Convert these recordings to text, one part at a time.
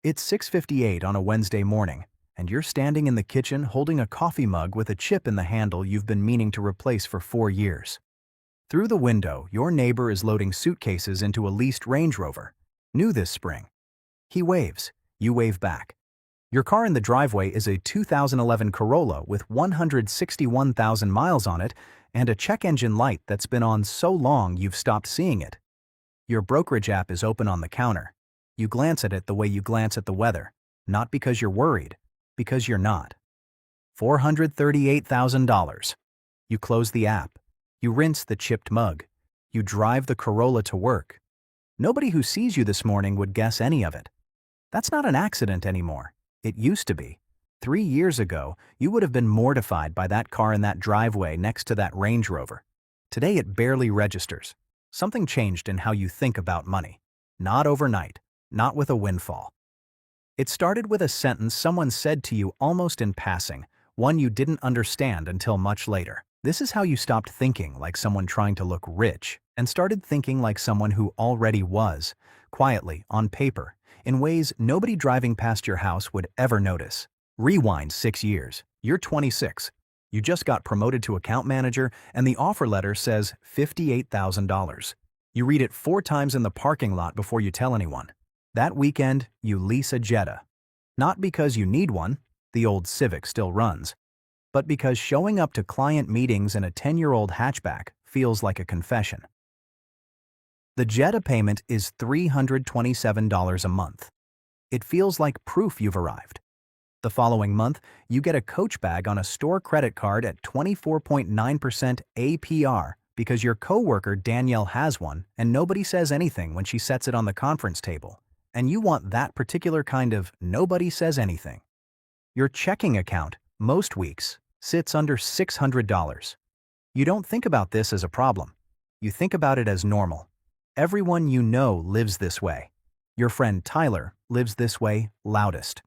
It's 6:58 on a Wednesday morning, and you're standing in the kitchen holding a coffee mug with a chip in the handle you've been meaning to replace for 4 years. Through the window, your neighbor is loading suitcases into a leased Range Rover, new this spring. He waves. You wave back. Your car in the driveway is a 2011 Corolla with 161,000 miles on it and a check engine light that's been on so long you've stopped seeing it. Your brokerage app is open on the counter. You glance at it the way you glance at the weather, not because you're worried, because you're not. $438,000. You close the app. You rinse the chipped mug. You drive the Corolla to work. Nobody who sees you this morning would guess any of it. That's not an accident anymore. It used to be. 3 years ago, you would have been mortified by that car in that driveway next to that Range Rover. Today it barely registers. Something changed in how you think about money. Not overnight. Not with a windfall. It started with a sentence someone said to you almost in passing, one you didn't understand until much later. This is how you stopped thinking like someone trying to look rich and started thinking like someone who already was, quietly, on paper, in ways nobody driving past your house would ever notice. Rewind 6 years. You're 26. You just got promoted to account manager and the offer letter says $58,000. You read it 4 times in the parking lot before you tell anyone. That weekend, you lease a Jetta. Not because you need one, the old Civic still runs, but because showing up to client meetings in a 10-year-old hatchback feels like a confession. The Jetta payment is $327 a month. It feels like proof you've arrived. The following month, you get a Coach bag on a store credit card at 24.9% APR because your coworker Danielle has one and nobody says anything when she sets it on the conference table. And you want that particular kind of nobody says anything. Your checking account, most weeks, sits under $600. You don't think about this as a problem. You think about it as normal. Everyone you know lives this way. Your friend Tyler lives this way loudest.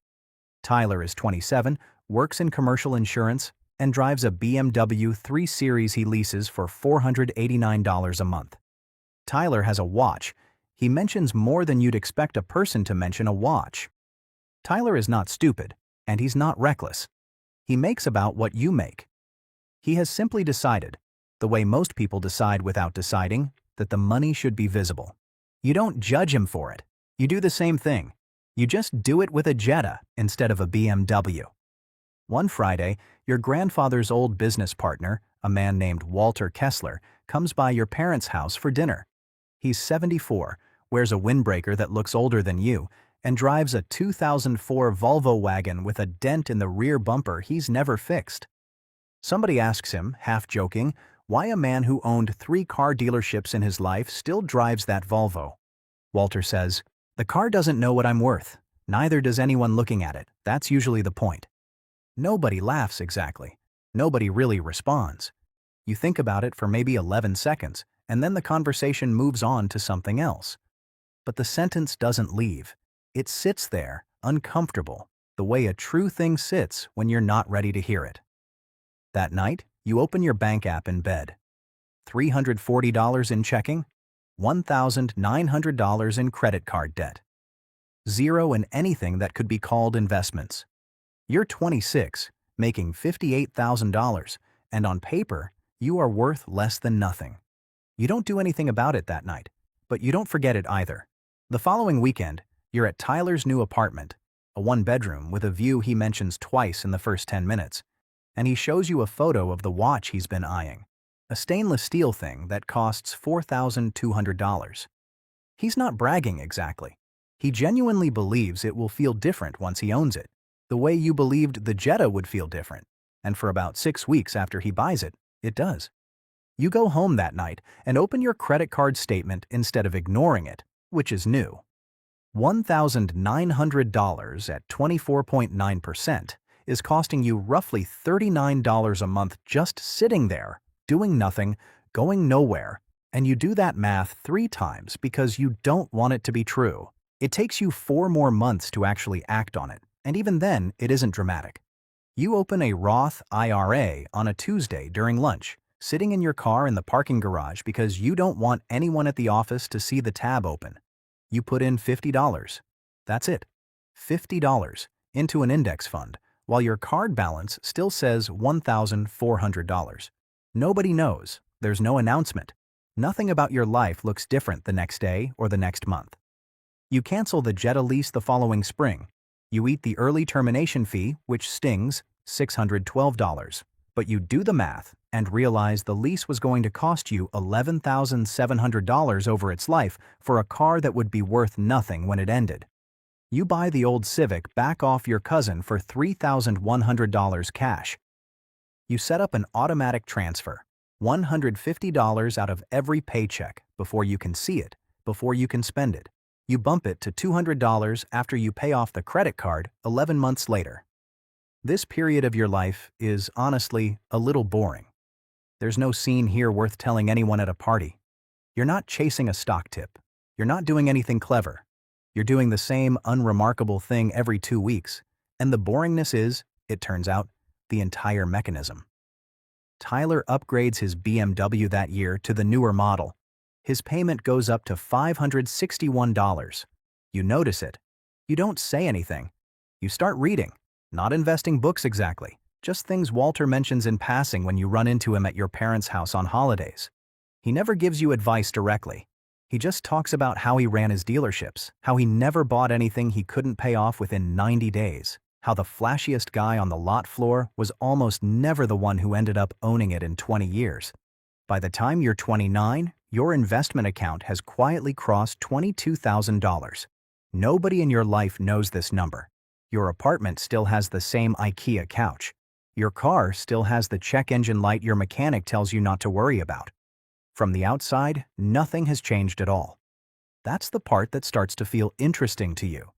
Tyler is 27, works in commercial insurance, and drives a BMW 3 Series he leases for $489 a month. Tyler has a watch. He mentions more than you'd expect a person to mention a watch. Tyler is not stupid, and he's not reckless. He makes about what you make. He has simply decided, the way most people decide without deciding, that the money should be visible. You don't judge him for it. You do the same thing. You just do it with a Jetta instead of a BMW. One Friday, your grandfather's old business partner, a man named Walter Kessler, comes by your parents' house for dinner. He's 74, wears a windbreaker that looks older than you, and drives a 2004 Volvo wagon with a dent in the rear bumper he's never fixed. Somebody asks him, half joking, why a man who owned 3 car dealerships in his life still drives that Volvo. Walter says, "The car doesn't know what I'm worth. Neither does anyone looking at it. That's usually the point." Nobody laughs exactly. Nobody really responds. You think about it for maybe 11 seconds, and then the conversation moves on to something else. But the sentence doesn't leave. It sits there, uncomfortable, the way a true thing sits when you're not ready to hear it. That night, you open your bank app in bed. $340 in checking, $1,900 in credit card debt. Zero in anything that could be called investments. You're 26, making $58,000, and on paper, you are worth less than nothing. You don't do anything about it that night, but you don't forget it either. The following weekend, you're at Tyler's new apartment, a 1-bedroom with a view he mentions twice in the first 10 minutes, and he shows you a photo of the watch he's been eyeing, a stainless steel thing that costs $4,200. He's not bragging exactly. He genuinely believes it will feel different once he owns it, the way you believed the Jetta would feel different, and for about 6 weeks after he buys it, it does. You go home that night and open your credit card statement instead of ignoring it, which is new. $1,900 at 24.9% is costing you roughly $39 a month just sitting there, doing nothing, going nowhere, and you do that math 3 times because you don't want it to be true. It takes you 4 more months to actually act on it, and even then, it isn't dramatic. You open a Roth IRA on a Tuesday during lunch, sitting in your car in the parking garage because you don't want anyone at the office to see the tab open. You put in $50. That's it. $50 into an index fund, while your card balance still says $1,400. Nobody knows. There's no announcement. Nothing about your life looks different the next day or the next month. You cancel the Jetta lease the following spring. You eat the early termination fee, which stings, $612. But you do the math and realize the lease was going to cost you $11,700 over its life for a car that would be worth nothing when it ended. You buy the old Civic back off your cousin for $3,100 cash. You set up an automatic transfer, $150 out of every paycheck before you can see it, before you can spend it. You bump it to $200 after you pay off the credit card 11 months later. This period of your life is, honestly, a little boring. There's no scene here worth telling anyone at a party. You're not chasing a stock tip. You're not doing anything clever. You're doing the same unremarkable thing every 2 weeks, and the boringness is, it turns out, the entire mechanism. Tyler upgrades his BMW that year to the newer model. His payment goes up to $561. You notice it. You don't say anything. You start reading, not investing books exactly, just things Walter mentions in passing when you run into him at your parents' house on holidays. He never gives you advice directly. He just talks about how he ran his dealerships, how he never bought anything he couldn't pay off within 90 days, how the flashiest guy on the lot floor was almost never the one who ended up owning it in 20 years. By the time you're 29, your investment account has quietly crossed $22,000. Nobody in your life knows this number. Your apartment still has the same IKEA couch. Your car still has the check engine light your mechanic tells you not to worry about. From the outside, nothing has changed at all. That's the part that starts to feel interesting to you.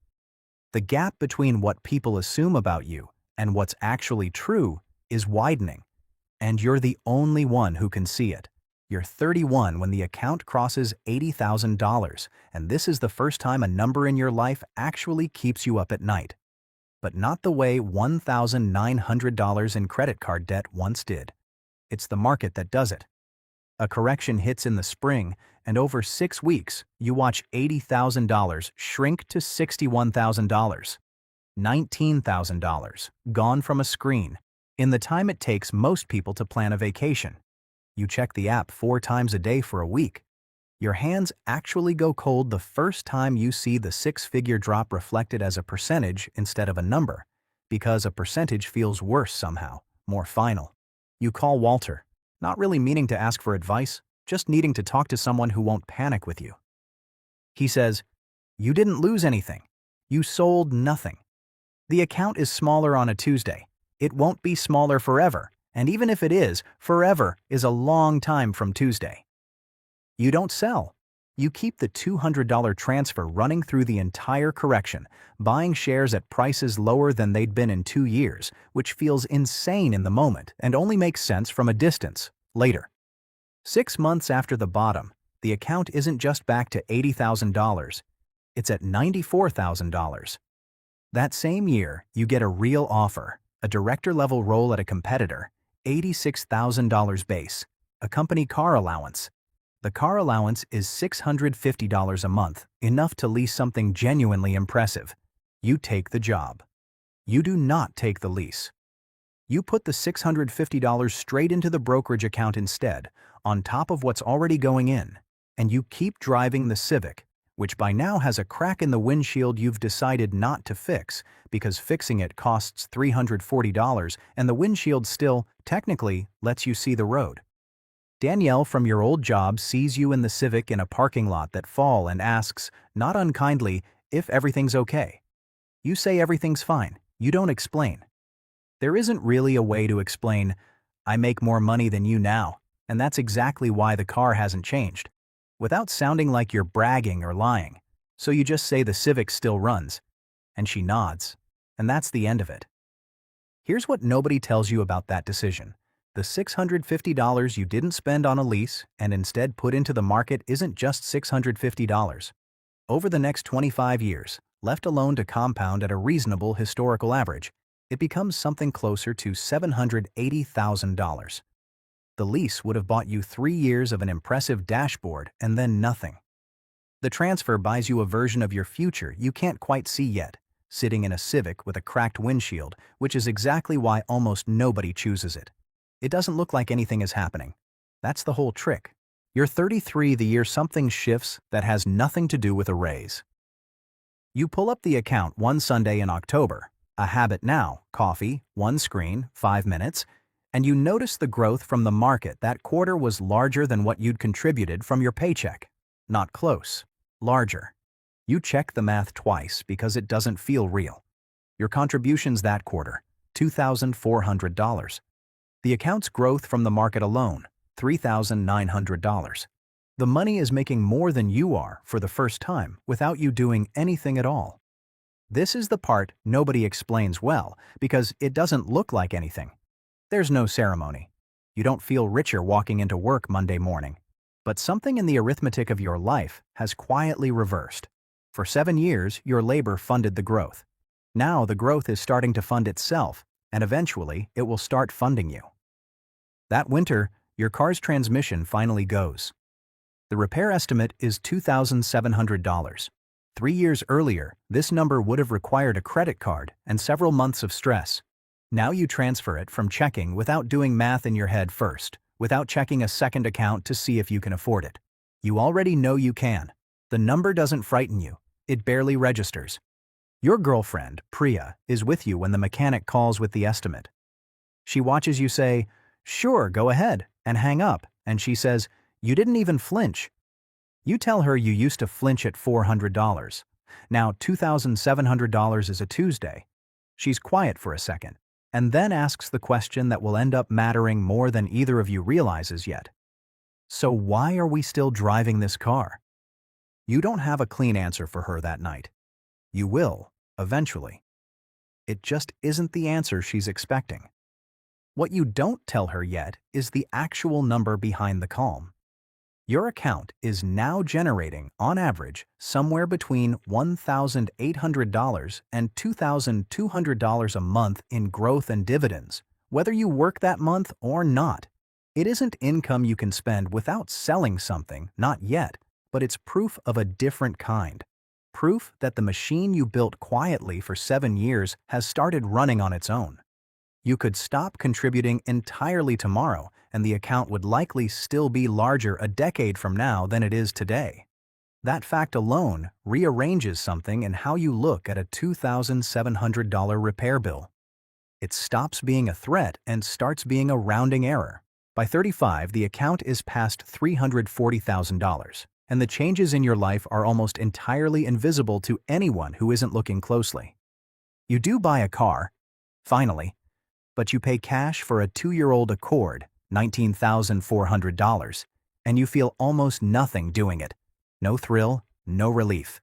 The gap between what people assume about you and what's actually true is widening, and you're the only one who can see it. You're 31 when the account crosses $80,000, and this is the first time a number in your life actually keeps you up at night. But not the way $1,900 in credit card debt once did. It's the market that does it. A correction hits in the spring, and over 6 weeks, you watch $80,000 shrink to $61,000. $19,000 gone from a screen, in the time it takes most people to plan a vacation. You check the app 4 times a day for a week. Your hands actually go cold the first time you see the 6-figure drop reflected as a percentage instead of a number, because a percentage feels worse somehow, more final. You call Walter, not really meaning to ask for advice, just needing to talk to someone who won't panic with you. He says, "You didn't lose anything. You sold nothing. The account is smaller on a Tuesday. It won't be smaller forever. And even if it is, forever is a long time from Tuesday." You don't sell. You keep the $200 transfer running through the entire correction, buying shares at prices lower than they'd been in 2 years, which feels insane in the moment and only makes sense from a distance, later. 6 months after the bottom, the account isn't just back to $80,000. It's at $94,000. That same year, you get a real offer, a director-level role at a competitor, $86,000 base, a company car allowance. The car allowance is $650 a month, enough to lease something genuinely impressive. You take the job. You do not take the lease. You put the $650 straight into the brokerage account instead, on top of what's already going in, and you keep driving the Civic, which by now has a crack in the windshield you've decided not to fix because fixing it costs $340 and the windshield still, technically, lets you see the road. Danielle from your old job sees you in the Civic in a parking lot that fall and asks, not unkindly, if everything's okay. You say everything's fine. You don't explain. There isn't really a way to explain, "I make more money than you now, and that's exactly why the car hasn't changed," without sounding like you're bragging or lying. So you just say the Civic still runs. And she nods. And that's the end of it. Here's what nobody tells you about that decision. The $650 you didn't spend on a lease and instead put into the market isn't just $650. Over the next 25 years, left alone to compound at a reasonable historical average, it becomes something closer to $780,000. The lease would have bought you 3 years of an impressive dashboard and then nothing. The transfer buys you a version of your future you can't quite see yet, sitting in a Civic with a cracked windshield, which is exactly why almost nobody chooses it. It doesn't look like anything is happening. That's the whole trick. You're 33 the year something shifts that has nothing to do with a raise. You pull up the account one Sunday in October, a habit now, coffee, one screen, 5 minutes, and you notice the growth from the market that quarter was larger than what you'd contributed from your paycheck. Not close. Larger. You check the math twice because it doesn't feel real. Your contributions that quarter, $2,400. The account's growth from the market alone, $3,900. The money is making more than you are for the first time without you doing anything at all. This is the part nobody explains well because it doesn't look like anything. There's no ceremony. You don't feel richer walking into work Monday morning. But something in the arithmetic of your life has quietly reversed. For 7 years, your labor funded the growth. Now the growth is starting to fund itself, and eventually it will start funding you. That winter, your car's transmission finally goes. The repair estimate is $2,700. 3 years earlier, this number would have required a credit card and several months of stress. Now you transfer it from checking without doing math in your head first, without checking a second account to see if you can afford it. You already know you can. The number doesn't frighten you. It barely registers. Your girlfriend, Priya, is with you when the mechanic calls with the estimate. She watches you say, "Sure, go ahead," and hang up, and she says, "You didn't even flinch." You tell her you used to flinch at $400. Now $2,700 is a Tuesday. She's quiet for a second, and then asks the question that will end up mattering more than either of you realizes yet. So why are we still driving this car? You don't have a clean answer for her that night. You will, eventually. It just isn't the answer she's expecting. What you don't tell her yet is the actual number behind the calm. Your account is now generating, on average, somewhere between $1,800 and $2,200 a month in growth and dividends, whether you work that month or not. It isn't income you can spend without selling something, not yet, but it's proof of a different kind. Proof that the machine you built quietly for 7 years has started running on its own. You could stop contributing entirely tomorrow, and the account would likely still be larger a decade from now than it is today. That fact alone rearranges something in how you look at a $2,700 repair bill. It stops being a threat and starts being a rounding error. By 35, the account is past $340,000, and the changes in your life are almost entirely invisible to anyone who isn't looking closely. You do buy a car, finally, but you pay cash for a 2-year-old Accord, $19,400, and you feel almost nothing doing it. No thrill, no relief.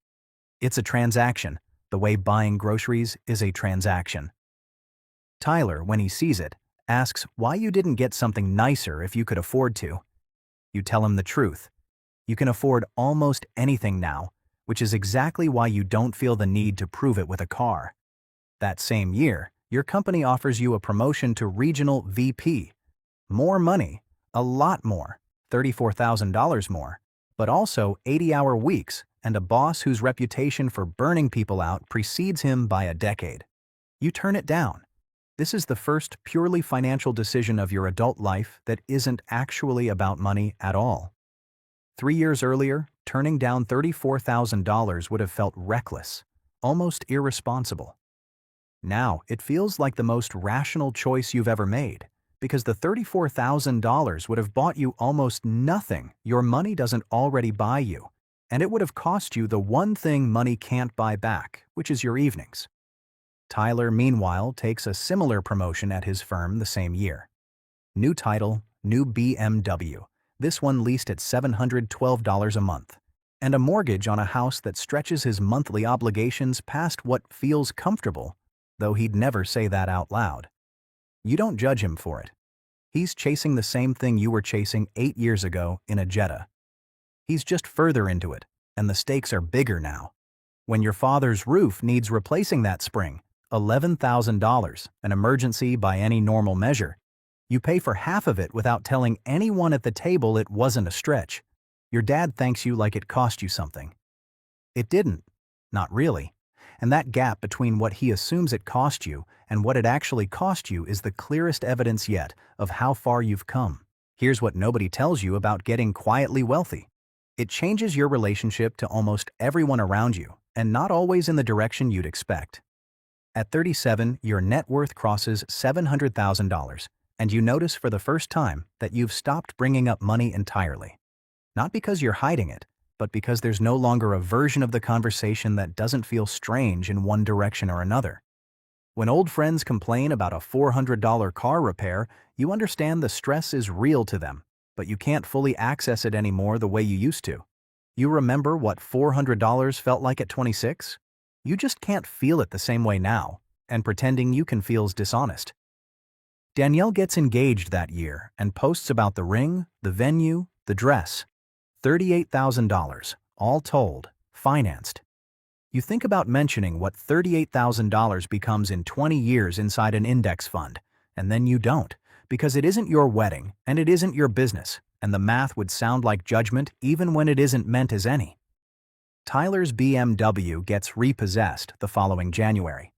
It's a transaction, the way buying groceries is a transaction. Tyler, when he sees it, asks why you didn't get something nicer if you could afford to. You tell him the truth. You can afford almost anything now, which is exactly why you don't feel the need to prove it with a car. That same year, your company offers you a promotion to Regional VP. More money, a lot more, $34,000 more, but also 80-hour weeks and a boss whose reputation for burning people out precedes him by a decade. You turn it down. This is the first purely financial decision of your adult life that isn't actually about money at all. 3 years earlier, turning down $34,000 would have felt reckless, almost irresponsible. Now, it feels like the most rational choice you've ever made, because the $34,000 would have bought you almost nothing your money doesn't already buy you, and it would have cost you the one thing money can't buy back, which is your evenings. Tyler, meanwhile, takes a similar promotion at his firm the same year. New title, new BMW, this one leased at $712 a month, and a mortgage on a house that stretches his monthly obligations past what feels comfortable, though he'd never say that out loud. You don't judge him for it. He's chasing the same thing you were chasing 8 years ago in a Jetta. He's just further into it, and the stakes are bigger now. When your father's roof needs replacing that spring, $11,000, an emergency by any normal measure, you pay for half of it without telling anyone at the table it wasn't a stretch. Your dad thanks you like it cost you something. It didn't. Not really. And that gap between what he assumes it cost you and what it actually cost you is the clearest evidence yet of how far you've come. Here's what nobody tells you about getting quietly wealthy. It changes your relationship to almost everyone around you, and not always in the direction you'd expect. At 37, your net worth crosses $700,000, and you notice for the first time that you've stopped bringing up money entirely. Not because you're hiding it, but because there's no longer a version of the conversation that doesn't feel strange in one direction or another. When old friends complain about a $400 car repair, you understand the stress is real to them, but you can't fully access it anymore the way you used to. You remember what $400 felt like at 26? You just can't feel it the same way now, and pretending you can feels dishonest. Danielle gets engaged that year and posts about the ring, the venue, the dress. $38,000, all told, financed. You think about mentioning what $38,000 becomes in 20 years inside an index fund, and then you don't, because it isn't your wedding and it isn't your business, and the math would sound like judgment even when it isn't meant as any. Tyler's BMW gets repossessed the following January.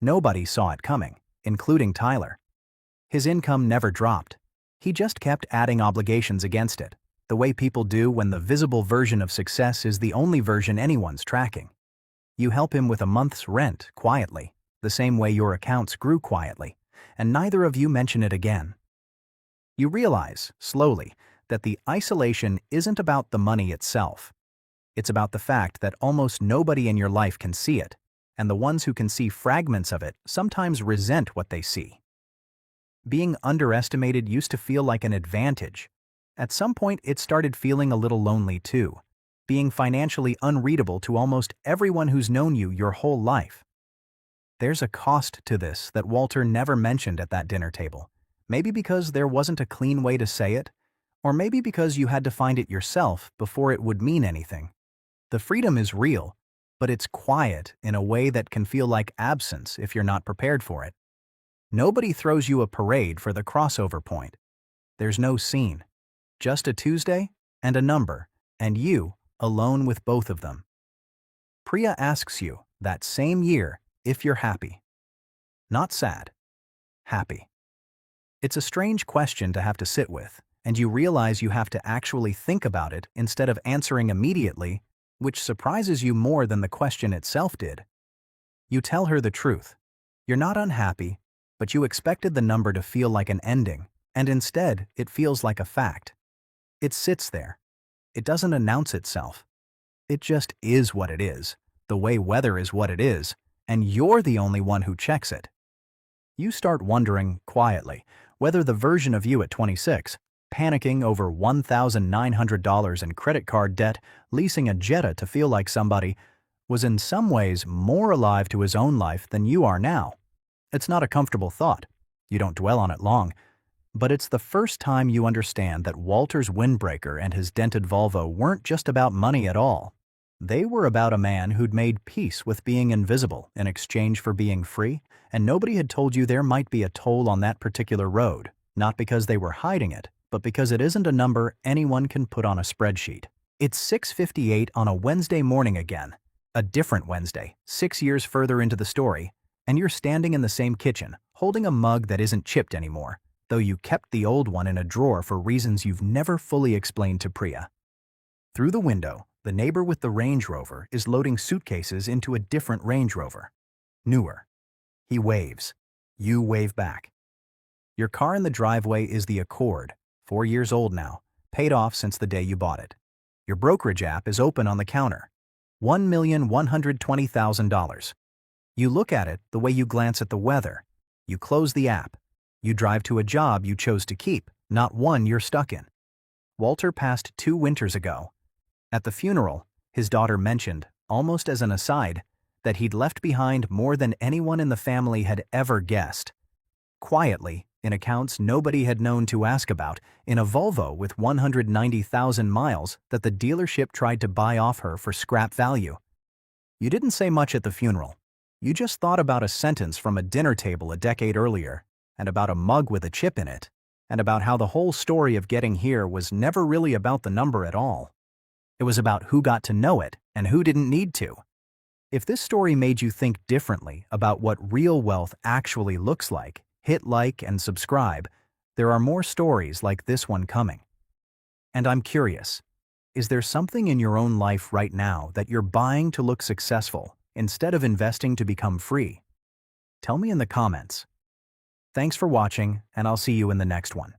Nobody saw it coming, including Tyler. His income never dropped. He just kept adding obligations against it, the way people do when the visible version of success is the only version anyone's tracking. You help him with a month's rent quietly, the same way your accounts grew quietly, and neither of you mention it again. You realize, slowly, that the isolation isn't about the money itself. It's about the fact that almost nobody in your life can see it, and the ones who can see fragments of it sometimes resent what they see. Being underestimated used to feel like an advantage. At some point, it started feeling a little lonely too, being financially unreadable to almost everyone who's known you your whole life. There's a cost to this that Walter never mentioned at that dinner table, maybe because there wasn't a clean way to say it, or maybe because you had to find it yourself before it would mean anything. The freedom is real, but it's quiet in a way that can feel like absence if you're not prepared for it. Nobody throws you a parade for the crossover point. There's no scene. Just a Tuesday and a number, and you, alone with both of them. Priya asks you, that same year, if you're happy. Not sad. Happy. It's a strange question to have to sit with, and you realize you have to actually think about it instead of answering immediately, which surprises you more than the question itself did. You tell her the truth. You're not unhappy, but you expected the number to feel like an ending, and instead, it feels like a fact. It sits there. It doesn't announce itself. It just is what it is, the way weather is what it is, and you're the only one who checks it. You start wondering, quietly, whether the version of you at 26, panicking over $1,900 in credit card debt, leasing a Jetta to feel like somebody, was in some ways more alive to his own life than you are now. It's not a comfortable thought. You don't dwell on it long. But it's the first time you understand that Walter's windbreaker and his dented Volvo weren't just about money at all. They were about a man who'd made peace with being invisible in exchange for being free, and nobody had told you there might be a toll on that particular road, not because they were hiding it, but because it isn't a number anyone can put on a spreadsheet. It's 6:58 on a Wednesday morning again, a different Wednesday, 6 years further into the story, and you're standing in the same kitchen, holding a mug that isn't chipped anymore, though you kept the old one in a drawer for reasons you've never fully explained to Priya. Through the window, the neighbor with the Range Rover is loading suitcases into a different Range Rover. Newer. He waves. You wave back. Your car in the driveway is the Accord, 4 years old now, paid off since the day you bought it. Your brokerage app is open on the counter. $1,120,000. You look at it the way you glance at the weather. You close the app. You drive to a job you chose to keep, not one you're stuck in. Walter passed 2 winters ago. At the funeral, his daughter mentioned, almost as an aside, that he'd left behind more than anyone in the family had ever guessed. Quietly, in accounts nobody had known to ask about, in a Volvo with 190,000 miles that the dealership tried to buy off her for scrap value. You didn't say much at the funeral. You just thought about a sentence from a dinner table a decade earlier, and about a mug with a chip in it, and about how the whole story of getting here was never really about the number at all. It was about who got to know it and who didn't need to. If this story made you think differently about what real wealth actually looks like, hit like and subscribe. There are more stories like this one coming. And I'm curious, is there something in your own life right now that you're buying to look successful instead of investing to become free? Tell me in the comments. Thanks for watching, and I'll see you in the next one.